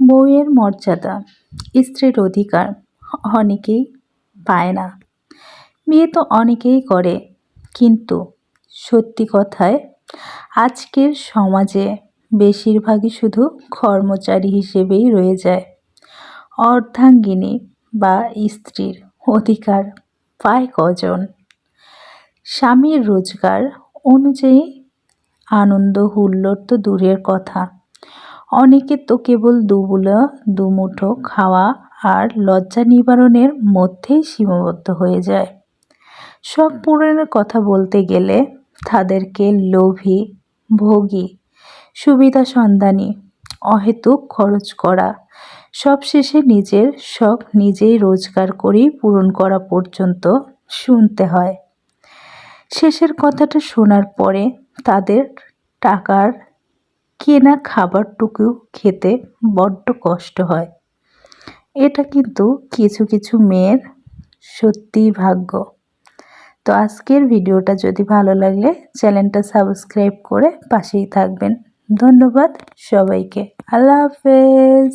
বউয়ের মর্যাদা, স্ত্রীর অধিকার অনেকেই পায় না। বিয়ে তো অনেকেই করে, কিন্তু সত্যি কথায় আজকের সমাজে বেশিরভাগই শুধু কর্মচারী হিসেবেই রয়ে যায়। অর্ধাঙ্গিনী বা স্ত্রীর অধিকার পায় কজন? স্বামীর রোজগার অনুযায়ী আনন্দ হুল্লোড় তো দূরের কথা, অনেকে তো কেবল দুবেলা দুমুঠো খাওয়া আর লজ্জা নিবারণের মধ্যেই সীমাবদ্ধ হয়ে যায়। শখ পূরণের কথা বলতে গেলে তাদেরকে লোভী, ভোগী, সুবিধা সন্ধানী, অহেতুক খরচ করা, সবশেষে নিজের শখ নিজেই রোজগার করেই পূরণ করা পর্যন্ত শুনতে হয়। শেষের কথাটা শোনার পরে তাদের টাকার কেনা খাবারটুকু খেতে বড্ড কষ্ট হয়। এটা কিন্তু কিছু কিছু মেয়ের সত্যিই ভাগ্য। তো আজকের ভিডিওটা যদি ভালো লাগলে চ্যানেলটা সাবস্ক্রাইব করে পাশেই থাকবেন। ধন্যবাদ সবাইকে। আল্লাহ হাফেজ।